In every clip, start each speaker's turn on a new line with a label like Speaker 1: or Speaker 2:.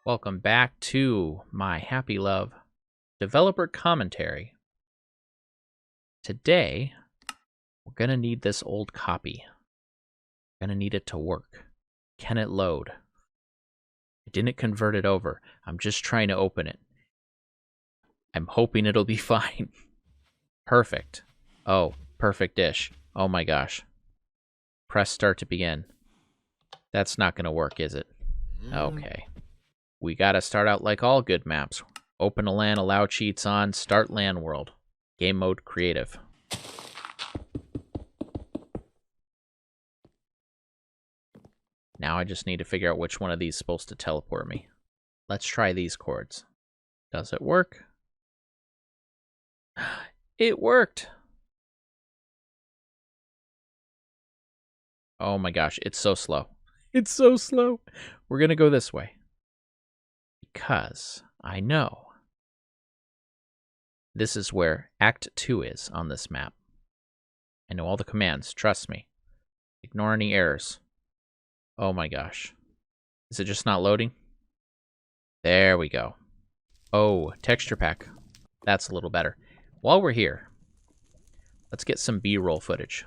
Speaker 1: Welcome back to my Happy Love developer commentary. Today, we're going to need this old copy. We're going to need it to work. Can it load? I didn't convert it over. I'm just trying to open it. I'm hoping it'll be fine. Perfect. Oh, perfect-ish. Oh my gosh. Press start to begin. That's not going to work, is it? Okay. We gotta start out like all good maps. Open a LAN, allow cheats on, start LAN world. Game mode creative. Now I just need to figure out which one of these is supposed to teleport me. Let's try these chords. Does it work? It worked! Oh my gosh, it's so slow. It's so slow. We're gonna go this way. Because I know this is where Act 2 is on this map. I know all the commands, trust me. Ignore any errors. Oh my gosh. Is it just not loading? There we go. Oh, texture pack. That's a little better. While we're here, let's get some B-roll footage.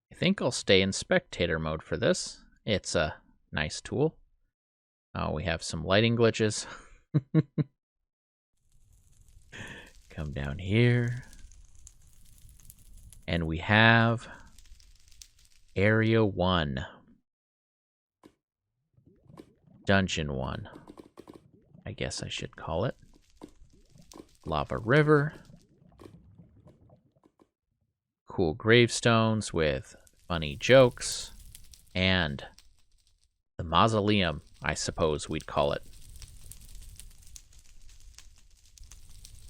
Speaker 1: I think I'll stay in spectator mode for this. It's a nice tool. Oh, we have some lighting glitches. Come down here. And we have Area 1. Dungeon 1. I guess I should call it. Lava River. Cool gravestones with funny jokes. And the mausoleum, I suppose we'd call it.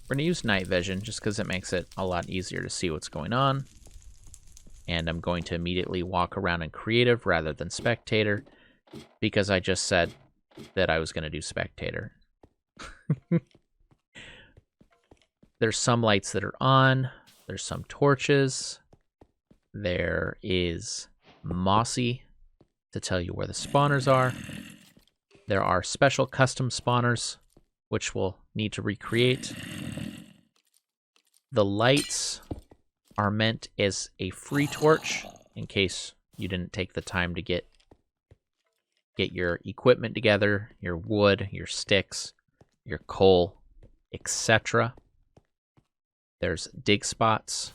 Speaker 1: We're going to use night vision just because it makes it a lot easier to see what's going on. And I'm going to immediately walk around in creative rather than spectator because I just said that I was going to do spectator. There's some lights that are on. There's some torches. There is Mossy to tell you where the spawners are. There are special custom spawners, which we'll need to recreate. The lights are meant as a free torch, in case you didn't take the time to get your equipment together, your wood, your sticks, your coal, etc. There's dig spots.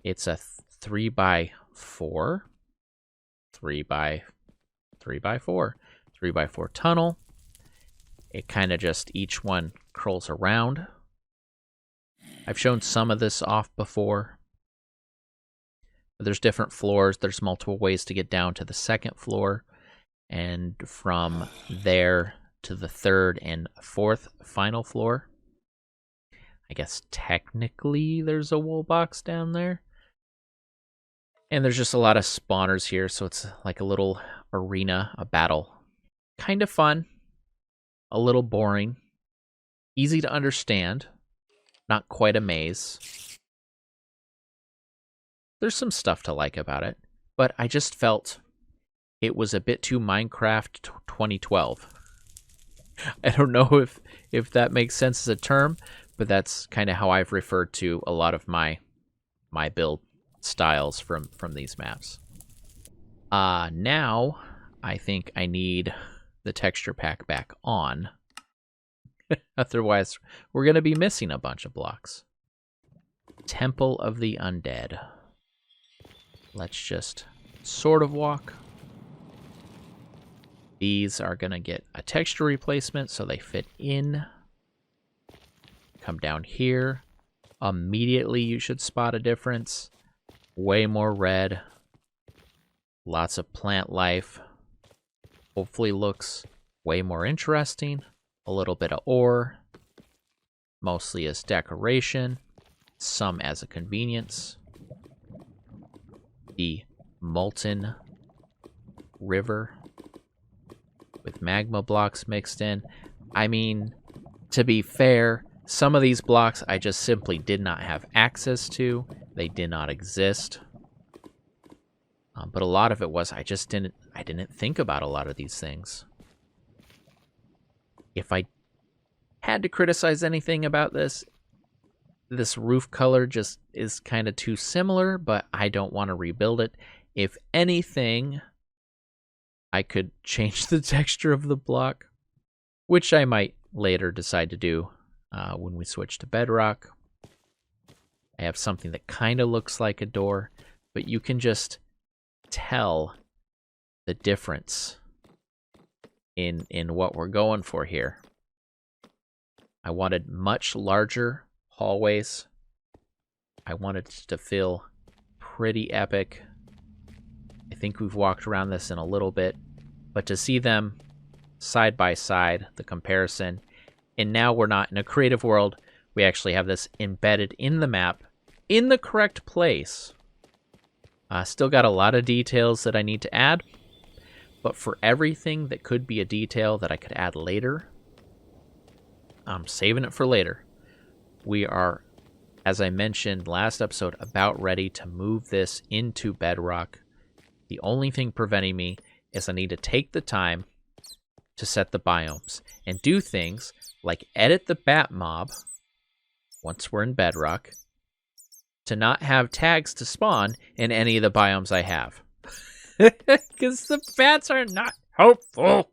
Speaker 1: It's a 3x4. 3x4 tunnel. It kind of just, each one curls around. I've shown some of this off before. But there's different floors. There's multiple ways to get down to the second floor. And from there to the third and fourth final floor. I guess technically there's a wool box down there. And there's just a lot of spawners here, so it's like a little arena, a battle. Kind of fun. A little boring. Easy to understand. Not quite a maze. There's some stuff to like about it, but I just felt it was a bit too Minecraft 2012. I don't know if that makes sense as a term, but that's kind of how I've referred to a lot of my build styles from these maps. Now I think I need the texture pack back on. Otherwise, we're going to be missing a bunch of blocks. Temple of the Undead. Let's just sort of walk. These are going to get a texture replacement so they fit in. Come down here. Immediately you should spot a difference. Way more red. Lots of plant life. Hopefully looks way more interesting. A little bit of ore. Mostly as decoration. Some as a convenience. The molten river with magma blocks mixed in. I mean, to be fair, some of these blocks I just simply did not have access to. They did not exist. But a lot of it was I I didn't think about a lot of these things. If I had to criticize anything about this roof color just is kind of too similar, but I don't want to rebuild it. If anything, I could change the texture of the block, which I might later decide to do when we switch to Bedrock. I have something that kind of looks like a door, but you can just tell the difference in what we're going for here. I wanted much larger hallways. I wanted it to feel pretty epic. I think we've walked around this in a little bit, but to see them side by side, the comparison, and now we're not in a creative world. We actually have this embedded in the map in the correct place. Still got a lot of details that I need to add, but for everything that could be a detail that I could add later, I'm saving it for later. We are, as I mentioned last episode, about ready to move this into Bedrock. The only thing preventing me is I need to take the time to set the biomes and do things like edit the bat mob once we're in Bedrock to not have tags to spawn in any of the biomes I have. Because the bats are not helpful.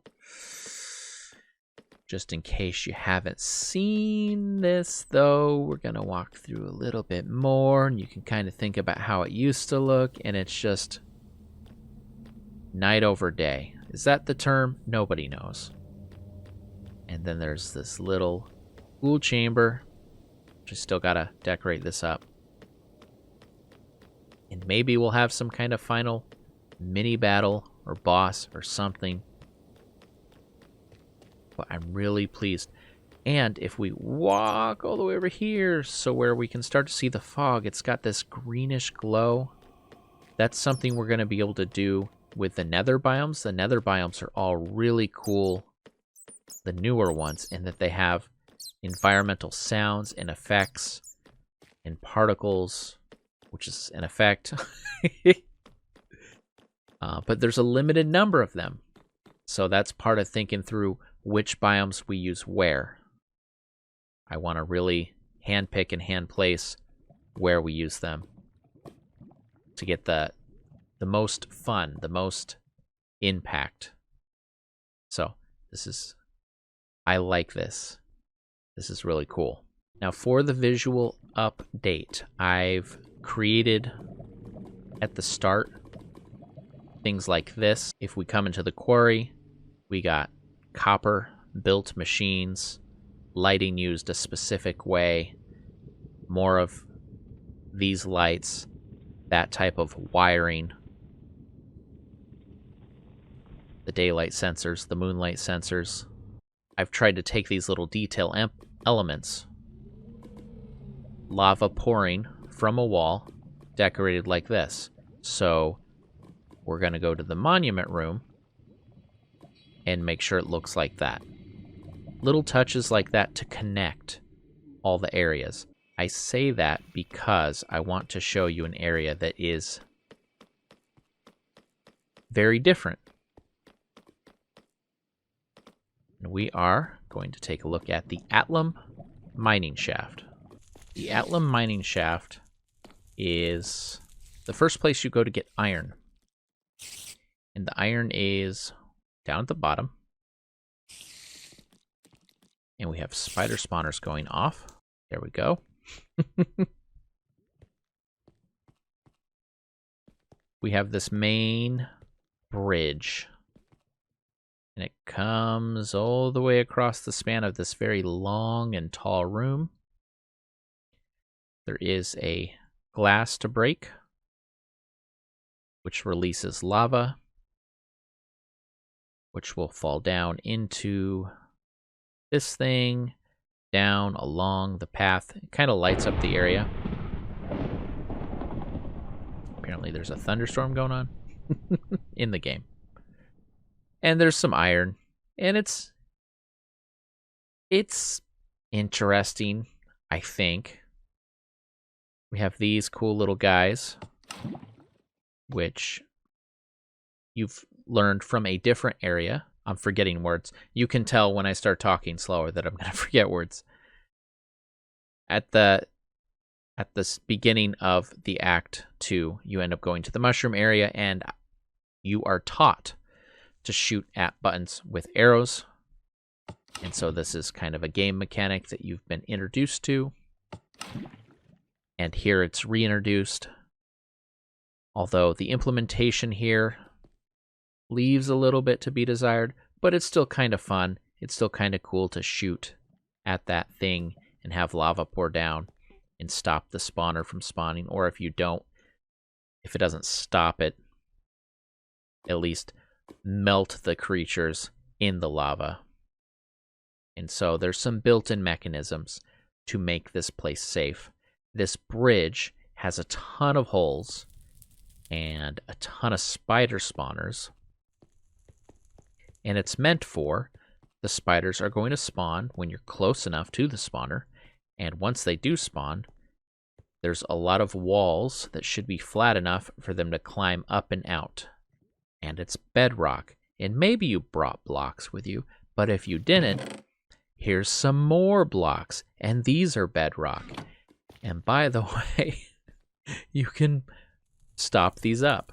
Speaker 1: Just in case you haven't seen this, though, we're going to walk through a little bit more, and you can kind of think about how it used to look, and it's just night over day. Is that the term? Nobody knows. And then there's this little cool chamber. Just still got to decorate this up. And maybe we'll have some kind of final mini battle or boss or something. But I'm really pleased. And if we walk all the way over here, so where we can start to see the fog, it's got this greenish glow. That's something we're going to be able to do with the nether biomes. The nether biomes are all really cool, the newer ones, in that they have environmental sounds and effects and particles, which is an effect. But there's a limited number of them. So that's part of thinking through which biomes we use where. I want to really handpick and hand place where we use them to get the most fun, the most impact. So I like this. This is really cool. Now for the visual update, I've created at the start things like this. If we come into the quarry, we got copper built machines, lighting used a specific way, more of these lights, that type of wiring, the daylight sensors, the moonlight sensors. I've tried to take these little detail elements, lava pouring from a wall, decorated like this. So we're going to go to the monument room and make sure it looks like that. Little touches like that to connect all the areas. I say that because I want to show you an area that is very different. And we are going to take a look at the Atlum mining shaft. The Atlum mining shaft is the first place you go to get iron. And the iron is down at the bottom. And we have spider spawners going off. There we go. We have this main bridge. And it comes all the way across the span of this very long and tall room. There is a glass to break, which releases lava, which will fall down into this thing, down along the path. It kind of lights up the area. Apparently there's a thunderstorm going on in the game. And there's some iron. And it's interesting, I think. We have these cool little guys, which you've learned from a different area. I'm forgetting words. You can tell when I start talking slower that I'm going to forget words. At the beginning of the Act 2, you end up going to the mushroom area, and you are taught to shoot at buttons with arrows. And so this is kind of a game mechanic that you've been introduced to. And here it's reintroduced. Although the implementation here leaves a little bit to be desired, but it's still kind of fun. It's still kind of cool to shoot at that thing and have lava pour down and stop the spawner from spawning. Or if you don't, if it doesn't stop it, at least melt the creatures in the lava. And so there's some built-in mechanisms to make this place safe. This bridge has a ton of holes and a ton of spider spawners. And it's meant for the spiders are going to spawn when you're close enough to the spawner. And once they do spawn, there's a lot of walls that should be flat enough for them to climb up and out. And it's bedrock. And maybe you brought blocks with you, but if you didn't, here's some more blocks. And these are bedrock. And by the way, you can stop these up.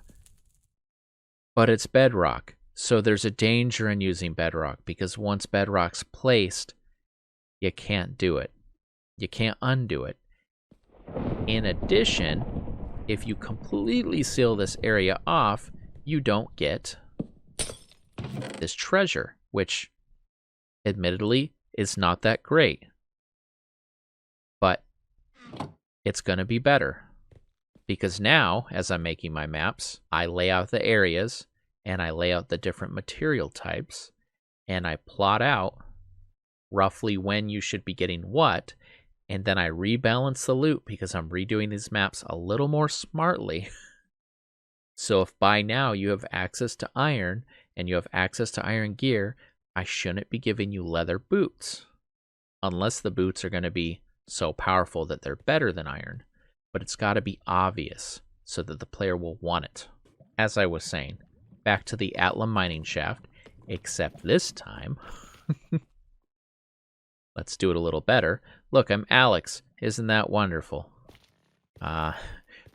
Speaker 1: But it's bedrock. So there's a danger in using bedrock, because once bedrock's placed, you can't do it. You can't undo it. In addition, if you completely seal this area off, you don't get this treasure, which admittedly is not that great. But it's going to be better. Because now, as I'm making my maps, I lay out the areas, and I lay out the different material types, and I plot out roughly when you should be getting what, and then I rebalance the loot because I'm redoing these maps a little more smartly. So if by now you have access to iron, and you have access to iron gear, I shouldn't be giving you leather boots. Unless the boots are going to be so powerful that they're better than iron. But it's got to be obvious so that the player will want it. As I was saying, back to the Atlum mining shaft, except this time, let's do it a little better. Look, I'm Alex. Isn't that wonderful?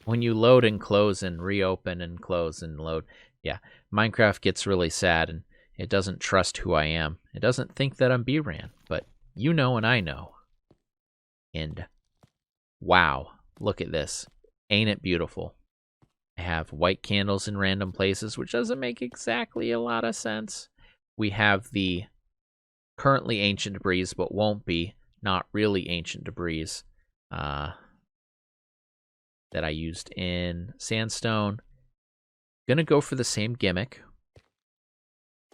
Speaker 1: When you load and close and reopen and close and load, yeah, Minecraft gets really sad and it doesn't trust who I am. It doesn't think that I'm bRan, but you know and I know. And wow, look at this. Ain't it beautiful? I have white candles in random places, which doesn't make exactly a lot of sense. We have the currently ancient debris, but won't be, not really ancient debris, that I used in sandstone. Gonna go for the same gimmick.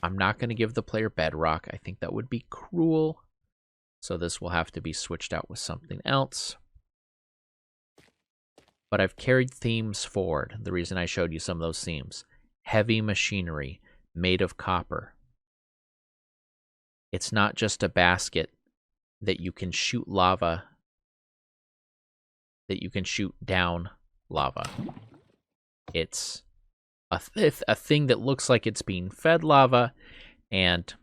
Speaker 1: I'm not gonna give the player bedrock. I think that would be cruel. So this will have to be switched out with something else. But I've carried themes forward. The reason I showed you some of those themes. Heavy machinery made of copper. It's not just a basket that you can shoot lava, that you can shoot down lava. It's a thing that looks like it's being fed lava, and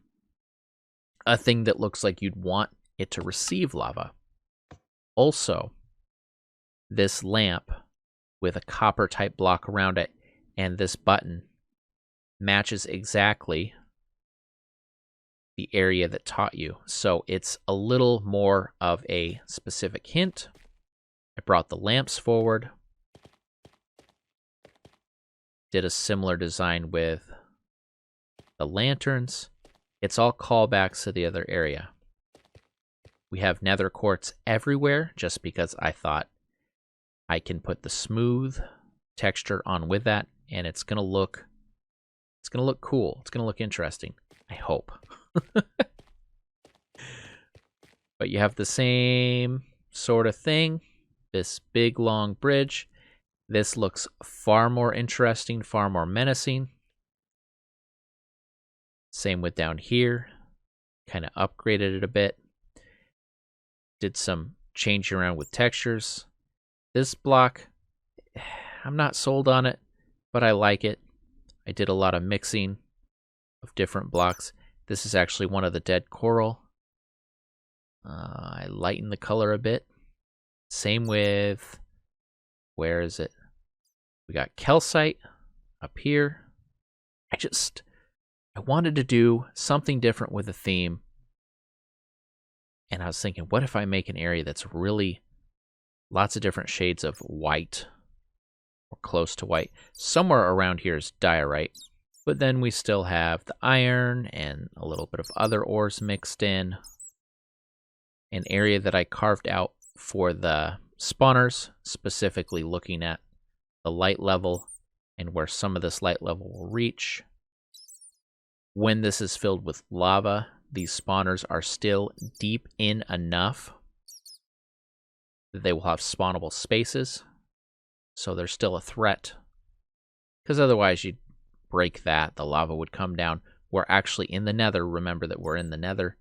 Speaker 1: a thing that looks like you'd want it to receive lava. Also, this lamp with a copper type block around it and this button matches exactly the area that taught you. So it's a little more of a specific hint. I brought the lamps forward. Did a similar design with the lanterns. It's all callbacks to the other area. We have nether quartz everywhere just because I thought I can put the smooth texture on with that, and it's gonna look cool. It's gonna look interesting. I hope. But you have the same sort of thing. This big long bridge. This looks far more interesting, far more menacing. Same with down here. Kind of upgraded it a bit. Did some changing around with textures. This block, I'm not sold on it, but I like it. I did a lot of mixing of different blocks. This is actually one of the dead coral. I lighten the color a bit. Same with, where is it? We got calcite up here. I wanted to do something different with the theme. And I was thinking, what if I make an area that's really lots of different shades of white or close to white? Somewhere around here is diorite, but then we still have the iron and a little bit of other ores mixed in. An area that I carved out for the spawners, specifically looking at the light level and where some of this light level will reach. When this is filled with lava, these spawners are still deep in enough that they will have spawnable spaces, so there's still a threat. Because otherwise you'd break that, the lava would come down. We're actually in the nether, remember that we're in the nether.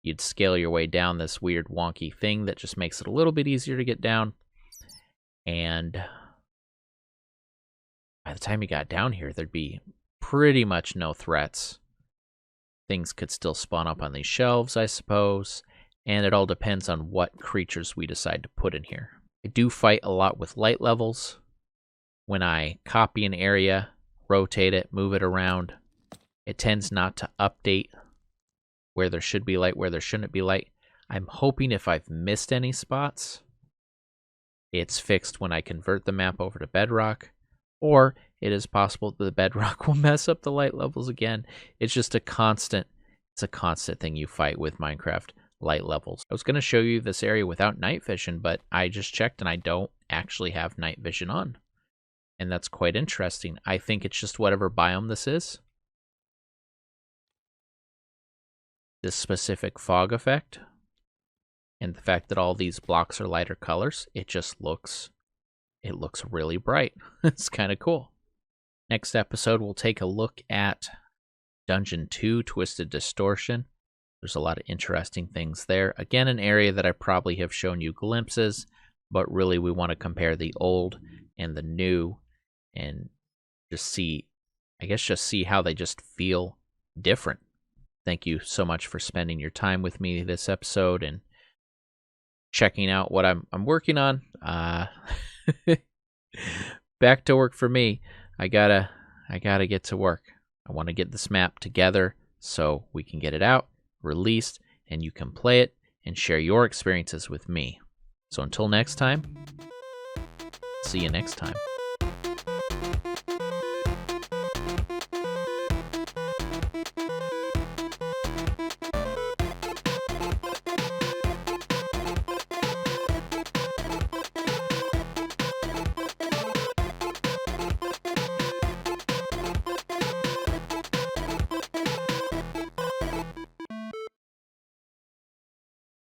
Speaker 1: You'd scale your way down this weird wonky thing that just makes it a little bit easier to get down. And by the time you got down here, there'd be pretty much no threats. Things could still spawn up on these shelves, I suppose. And it all depends on what creatures we decide to put in here. I do fight a lot with light levels. When I copy an area, rotate it, move it around, it tends not to update where there should be light, where there shouldn't be light. I'm hoping if I've missed any spots, it's fixed when I convert the map over to Bedrock, or it is possible that the Bedrock will mess up the light levels again. It's just a constant thing you fight with Minecraft light levels. I was going to show you this area without night vision, but I just checked and I don't actually have night vision on. And that's quite interesting. I think it's just whatever biome this is. This specific fog effect and the fact that all these blocks are lighter colors, it looks really bright. It's kind of cool. Next episode, we'll take a look at Dungeon 2, Twisted Distortion. There's a lot of interesting things there. Again, an area that I probably have shown you glimpses, but really we want to compare the old and the new and just see how they just feel different. Thank you so much for spending your time with me this episode and checking out what I'm working on. Back to work for me. I gotta get to work. I want to get this map together so we can get it out, released, and you can play it and share your experiences with me. So until next time, see you next time.